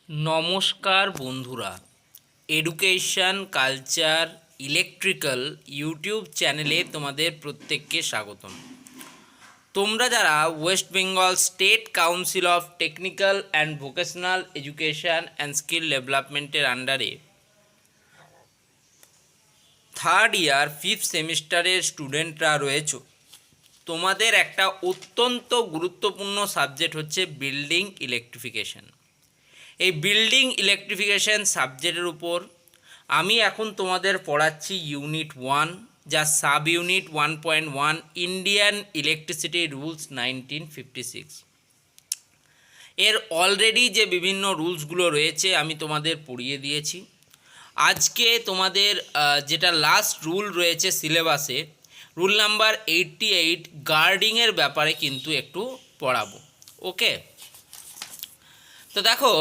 নমস্কার বন্ধুরা, education culture electrical YouTube চ্যানেলে তোমাদের প্রত্যেককে স্বাগতম। তোমরা যারা West Bengal state council of technical and vocational education and skill ডেভেলপমেন্টের আন্ডারে থার্ড ইয়ার ফিফথ সেমিস্টারের স্টুডেন্টরা রয়েছে, তোমাদের একটা অত্যন্ত গুরুত্বপূর্ণ সাবজেক্ট হচ্ছে বিল্ডিং ইলেকট্রিফিকেশন। এই বিল্ডিং ইলেকট্রিফিকেশন সাবজেক্টের উপর আমি এখন তোমাদের পড়াচ্ছি ইউনিট 1, যা sub unit 1.1 Indian electricity rules 1956। এর অলরেডি যে বিভিন্ন রুলসগুলো রয়েছে আমি তোমাদের পড়িয়ে দিয়েছি। আজকে তোমাদের যেটা লাস্ট রুল রয়েছে সিলেবাসে, রুল নাম্বার 88 গার্ডিংয়ের ব্যাপারে কিন্তু একটু পড়াবো। ওকে, তো দেখো,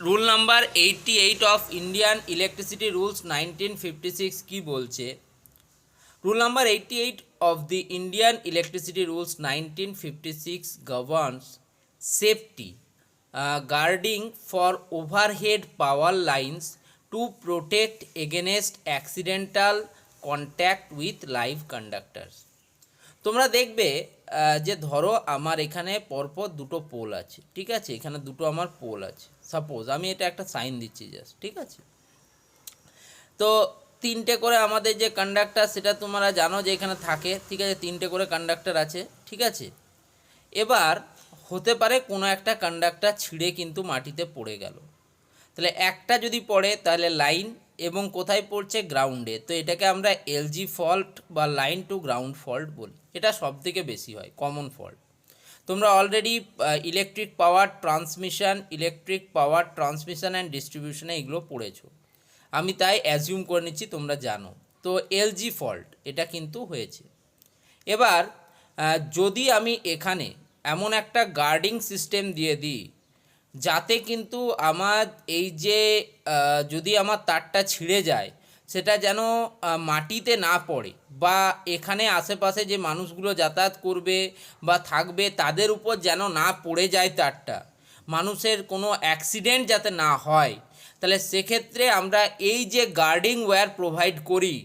rule number 88 of Indian electricity rules 1956 কি বলছে। Rule number 88 of the Indian Electricity Rules 1956 governs safety guarding for overhead power lines to protect against accidental contact with live conductors। তোমরা দেখবে যে ধরো আমার এখানে পরপর দুটো পোল আছে, ঠিক আছে, এখানে দুটো আমার পোল আছে। সাপোজ আমি এটা একটা সাইন দিচ্ছি জাস্ট, ঠিক আছে। তো তিনটে করে আমাদের যে কন্ডাক্টর, সেটা তোমরা জানো যে এখানে থাকে, ঠিক আছে, তিনটে করে কন্ডাক্টর আছে, ঠিক আছে। এবার হতে পারে কোনো একটা কন্ডাক্টর ছিঁড়ে কিন্তু মাটিতে পড়ে গেল, তাহলে একটা যদি পড়ে তাহলে লাইন, এবং কোথায় পড়ছে, গ্রাউন্ডে, তো এটাকে আমরা এলজি ফল্ট বা লাইন টু গ্রাউন্ড ফল্ট বলি। এটা সবথেকে বেশি হয়, কমন ফল্ট। তোমরা already electric power transmission and ডিস্ট্রিবিউশনে এগুলো পড়েছো, আমি তাই অ্যাজিউম করে নিচ্ছি তোমরা জানো। তো এলজি ফল্ট এটা কিন্তু হয়েছে। এবার যদি আমি এখানে এমন একটা গার্ডিং সিস্টেম দিয়ে দিই যাতে কিন্তু আমার এই যে যদি আমার তারটা ছিঁড়ে যায় সেটা যেন মাটিতে না পড়ে, বা এখানে আশেপাশে যে মানুষগুলো যাতায়াত করবে বা থাকবে তাদের উপর যেন না পড়ে যায় তারটা, মানুষের কোনো অ্যাক্সিডেন্ট যাতে না হয়, তাহলে সেক্ষেত্রে আমরা এই যে গার্ডিং ওয়্যার প্রোভাইড করি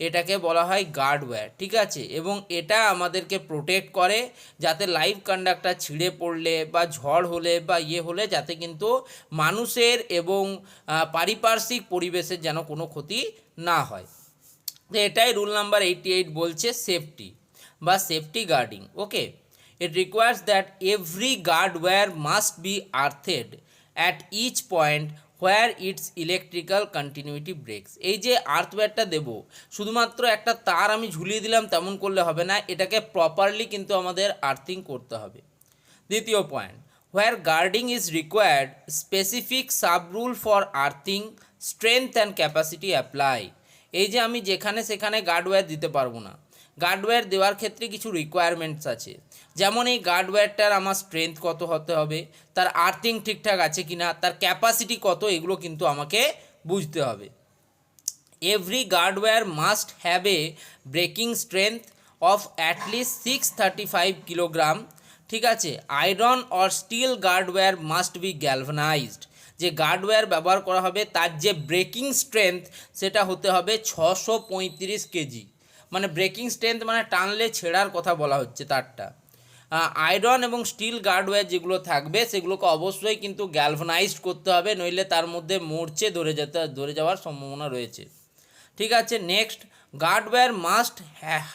এটাকে বলা হয় গার্ড ওয়্যার, ঠিক আছে। এবং এটা আমাদেরকে প্রোটেক্ট করে যাতে লাইভ কন্ডাক্টর ছিঁড়ে পড়লে বা ঝড় হলে বা হলে যাতে কিন্তু মানুষের এবং পারিপার্শ্বিক পরিবেশের যেন কোনো ক্ষতি না হয়। তো এটাই রুল নাম্বার 88 বলছে, সেফটি বা safety guarding. Okay, it requires that every guard wire must be earthed at each point where its electrical continuity breaks. এই যে আর্থওয়্যারটা দেবো, শুধুমাত্র একটা তার আমি ঝুলিয়ে দিলাম তেমন করলে হবে না, এটাকে প্রপারলি কিন্তু আমাদের আর্থিং করতে হবে। দ্বিতীয় point, where guarding is required specific sub rule for earthing strength and capacity apply. এই যে আমি যেখানে সেখানে গার্ডওয়্যার দিতে পারবো না, গার্ডওয়্যার দেওয়ার ক্ষেত্রে কিছু রিকোয়ারমেন্টস আছে। যেমন এই গার্ডওয়্যারটার আমার স্ট্রেংথ কত হতে হবে, তার আর্থিং ঠিকঠাক আছে কি না, তার ক্যাপাসিটি কত, এগুলো কিন্তু আমাকে বুঝতে হবে। Every guard wire must have a breaking strength of at least 635 kilogram, ঠিক আছে। Iron or steel guard wire must be galvanized. যে গার্ডওয়্যার ব্যবহার করা হবে তার যে ব্রেকিং স্ট্রেংথ সেটা হতে হবে 635 কেজি, মানে ব্রেকিং স্ট্রেংথ মানে টানলে ছেঁড়ার কথা বলা হচ্ছে তারটা। আয়রন এবং স্টিল গার্ডওয়্যার যেগুলো থাকবে সেগুলোকে অবশ্যই কিন্তু গ্যালভানাইজড করতে হবে, নইলে তার মধ্যে মরচে ধরে যাওয়ার সম্ভাবনা রয়েছে, ঠিক আছে। Next, guard wire must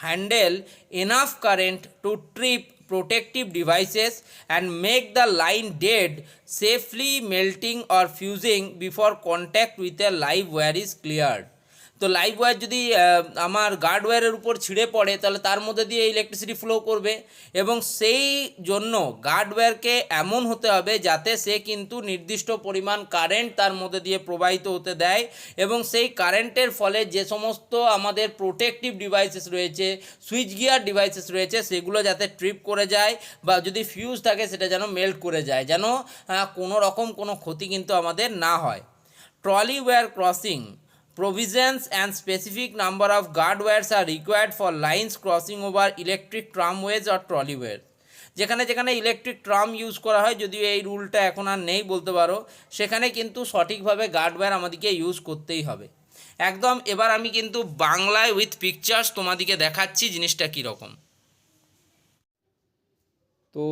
handle enough current to trip protective devices and make the line dead safely melting or fusing before contact with a live wire is cleared. তো লাইভ ওয়্যার যদি আমার গার্ডওয়্যারের উপর ছিঁড়ে পড়ে তাহলে তার মধ্যে দিয়ে ইলেকট্রিসিটি ফ্লো করবে, এবং সেই জন্য গার্ডওয়্যারকে এমন হতে হবে যাতে সে কিন্তু নির্দিষ্ট পরিমাণ কারেন্ট তার মধ্যে দিয়ে প্রবাহিত হতে দেয়, এবং সেই কারেন্টের ফলে যে সমস্ত আমাদের প্রোটেক্টিভ ডিভাইসেস রয়েছে, সুইচ গিয়ার ডিভাইসেস রয়েছে, সেগুলো যাতে ট্রিপ করে যায়, বা যদি ফিউজ থাকে সেটা যেন মেল্ট করে যায়, যেন কোনো রকম কোনো ক্ষতি কিন্তু আমাদের না হয়। Trolley wire crossing provisions and specific number of guard wires are required for lines crossing over electric tramways or trolleyways। যেখানে যেখানে ইলেকট্রিক ট্রাম ইউজ করা হয়, যদিও এই রুলটা এখন আর নেই বলতে পারো, সেখানে কিন্তু সঠিকভাবে গার্ডওয়্যার আমাদেরকে ইউজ করতেই হবে একদম। এবার আমি কিন্তু বাংলায় উইথ পিকচার্স তোমাদেরকে দেখাচ্ছি জিনিসটা কীরকম। তো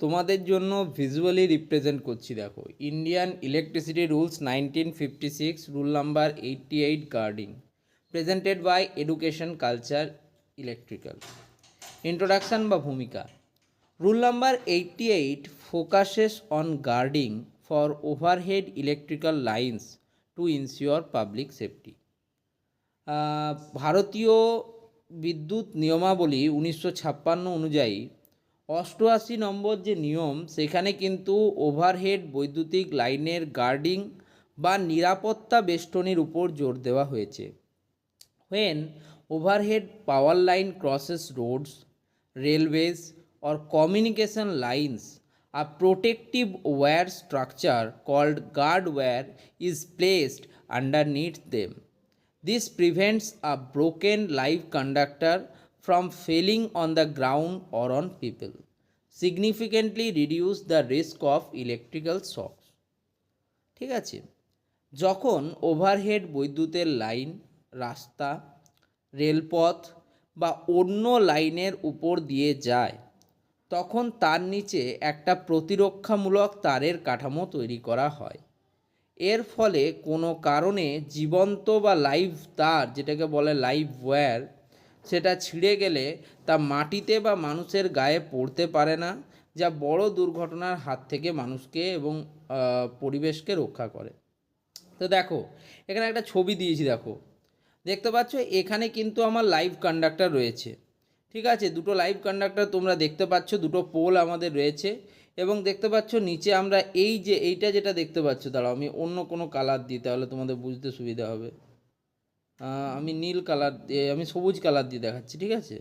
তোমাদের জন্য ভিজুয়ালি রিপ্রেজেন্ট করছি, দেখো, Indian electricity rules 1956, rule number 88 guarding, presented by education culture electrical. Introduction বা ভূমিকা। Rule number 88 focuses on guarding for overhead electrical lines to ensure public safety. ভারতীয় বিদ্যুৎ নিয়মাবলী 1956 অনুযায়ী 88 নম্বর যে নিয়ম, সেখানে কিন্তু ওভারহেড বৈদ্যুতিক লাইনের গার্ডিং বা নিরাপত্তা বেষ্টনীর উপর জোর দেওয়া হয়েছে। When overhead power line crosses roads, railways or communication lines, a protective wire structure called guard wire is placed underneath them. This prevents a broken live conductor from falling on the ground or on people, significantly reduce the risk of electrical shocks. ঠিক আছে, যখন overhead বৈদ্যুতের line, রাস্তা, রেলপথ বা অন্য লাইনের উপর দিয়ে যায়, তখন তার নিচে একটা প্রতিরক্ষামূলক তারের কাঠামো তৈরি করা হয়। এর ফলে কোনো কারণে জীবন্ত বা লাইভ তার, যেটাকে বলে লাইভ ওয়্যার, সেটা ছিঁড়ে গেলে তা মাটিতে বা মানুষের গায়ে পড়তে পারে না, যা বড় দুর্ঘটনার হাত থেকে মানুষকে এবং পরিবেশকে রক্ষা করে। তো দেখো, এখানে একটা ছবি দিয়েছি, দেখো, দেখতে পাচ্ছ এখানে কিন্তু আমার লাইভ কন্ডাক্টর রয়েছে। ঠিক আছে, দুটো লাইভ কন্ডাক্টর তোমরা দেখতে পাচ্ছ, দুটো পোল আমাদের রয়েছে, এবং দেখতে পাচ্ছ নিচে আমরা এই যে এইটা যেটা দেখতে পাচ্ছ, দাঁড়াও আমি অন্য কোনো কালার দিই, তাহলে তোমাদের বুঝতে সুবিধা হবে। আমি নীল কালার দিয়ে, আমি সবুজ কালার দিয়ে দেখাচ্ছি, ঠিক আছে।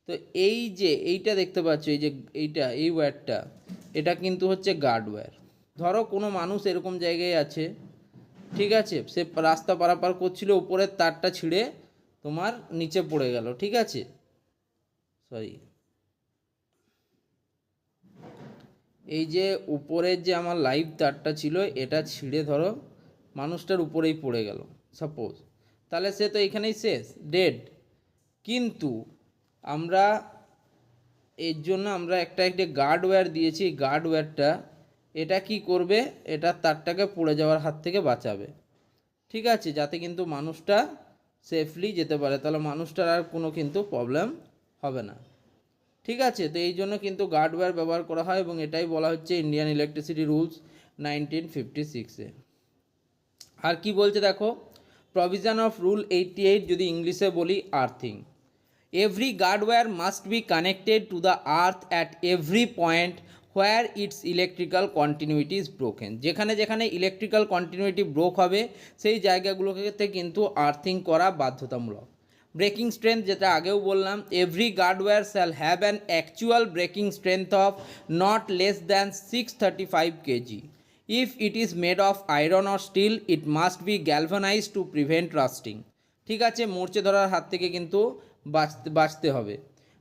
তো এই যে এইটা দেখতে পাচ্ছ, এই যে এইটা, এই ওয়্যারটা, এটা কিন্তু হচ্ছে গার্ড ওয়্যার। ধরো কোনো মানুষ এরকম জায়গায় আছে, ঠিক আছে, সে রাস্তা পারাপার করছিল, উপরের তারটা ছিঁড়ে তোমার নিচে পড়ে গেল, ঠিক আছে, সরি, এই যে উপরের যে আমার লাইভ তারটা ছিল, এটা ছিঁড়ে ধরো মানুষটার উপরেই পড়ে গেল সাপোজ, তাহলে সে তো এখানেই শেষ, ডেড। কিন্তু আমরা এর জন্য আমরা একটা গার্ডওয়্যার দিয়েছি। গার্ডওয়্যারটা এটা কি করবে, এটা তারটাকে পড়ে যাওয়ার হাত থেকে বাঁচাবে, ঠিক আছে, যাতে কিন্তু মানুষটা সেফলি যেতে পারে, তাহলে মানুষটার আর কোনো কিন্তু প্রবলেম হবে না, ঠিক আছে। তো এই জন্য কিন্তু গার্ডওয়্যার ব্যবহার করা হয়, এবং এটাই বলা হচ্ছে ইন্ডিয়ান ইলেকট্রিসিটি রুলস 1956-এ। আর কি বলছে দেখো, প্রভিশন অফ রুল 88 যদি ইংলিশে বলি, earthing. Every guard wire must be connected to the earth at every point where its electrical continuity is broken. যেখানে যেখানে ইলেকট্রিক্যাল কন্টিনিউটি ব্রোক হবে, সেই জায়গাগুলোতে কিন্তু আর্থিং করা বাধ্যতামূলক। ব্রেকিং স্ট্রেংথ, যেটা আগেও বললাম, every guard wire shall have an actual breaking strength of not less than 635 kg. If it is made of iron or steel, it must be galvanized to prevent rusting. ঠিক আছে, মরচে ধরার হাত থেকে কিন্তু বাঁচতে হবে।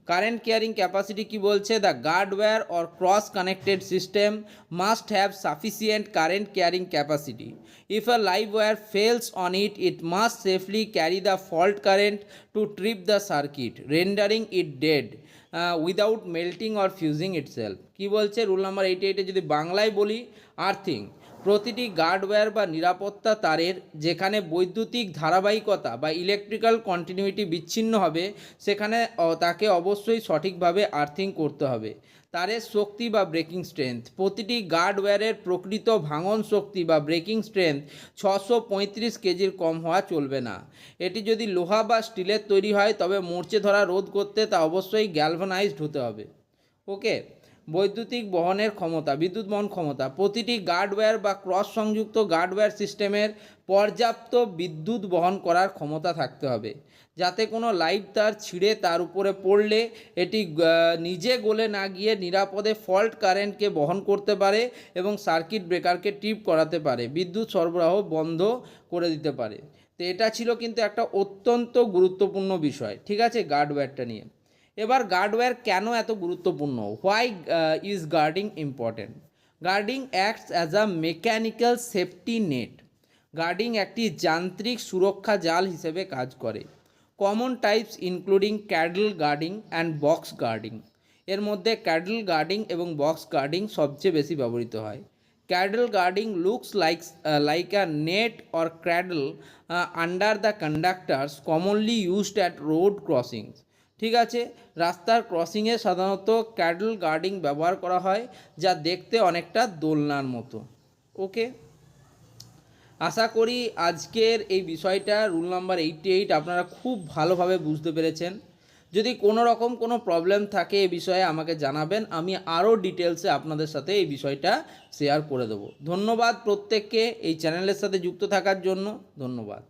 কারেন্ট ক্যারিং ক্যাপাসিটি কি বলছে, the guard wire or cross connected system must have sufficient current carrying capacity. If a live wire falls on it, it must safely carry the fault current to trip the circuit, rendering it dead without melting or fusing itself. কী বলছে rule number 88-এ যদি বাংলায় বলি, earthing. প্রতিটি গার্ডওয়্যার বা নিরাপত্তা তারের যেখানে বৈদ্যুতিক ধারাবাহিকতা বা ইলেকট্রিক্যাল কন্টিনিউটি বিচ্ছিন্ন হবে, সেখানে তাকে অবশ্যই সঠিকভাবে আর্থিং করতে হবে। তারের শক্তি বা ব্রেকিং স্ট্রেংথ, প্রতিটি গার্ডওয়্যারের প্রকৃত ভাঙন শক্তি বা ব্রেকিং স্ট্রেংথ 635 কেজির কম হওয়া চলবে না। এটি যদি লোহা বা স্টিলের তৈরি হয়, তবে মরচে ধরা রোধ করতে তা অবশ্যই গ্যালভানাইজড হতে হবে। ওকে। বৈদ্যুতিক বহনের ক্ষমতা, বিদ্যুৎ বহন ক্ষমতা, প্রতিটি গার্ডওয়্যার বা ক্রস সংযুক্ত গার্ডওয়্যার সিস্টেমের পর্যাপ্ত বিদ্যুৎ বহন করার ক্ষমতা থাকতে হবে, যাতে কোনো লাইভ তার ছিঁড়ে তার উপরে পড়লে এটি নিজে গলে না গিয়ে নিরাপদে ফল্ট কারেন্টকে বহন করতে পারে এবং সার্কিট ব্রেকারকে ট্রিপ করাতে পারে, বিদ্যুৎ সরবরাহ বন্ধ করে দিতে পারে। তো এটা ছিল কিন্তু একটা অত্যন্ত গুরুত্বপূর্ণ বিষয়, ঠিক আছে, গার্ডওয়্যারটা নিয়ে। এবার গার্ডওয়্যার কেন এত গুরুত্বপূর্ণ, why is guarding important. Guarding acts as a mechanical safety net. Guarding একটি যান্ত্রিক সুরক্ষা জাল হিসেবে কাজ করে। Common types including cradle guarding and box guarding. এর মধ্যে ক্যাডল গার্ডিং এবং বক্স গার্ডিং সবচেয়ে বেশি ব্যবহৃত হয়। Cradle guarding looks like a net or cradle under the conductors, commonly used at road crossings. ঠিক আছে, রাস্তার ক্রসিংয়ে সাধারণত ক্যাডল গার্ডিং ব্যবহার করা হয়, যা দেখতে অনেকটা দোলনার মতো। ওকে, আশা করি আজকের এই বিষয়টা রুল নাম্বার 88 আপনারা খুব ভালোভাবে বুঝতে পেরেছেন। যদি কোনো রকম কোনো প্রবলেম থাকে এই বিষয়ে আমাকে জানাবেন, আমি আরও ডিটেলসে আপনাদের সাথে এই বিষয়টা শেয়ার করে দেবো। ধন্যবাদ প্রত্যেককে এই চ্যানেলের সাথে যুক্ত থাকার জন্য, ধন্যবাদ।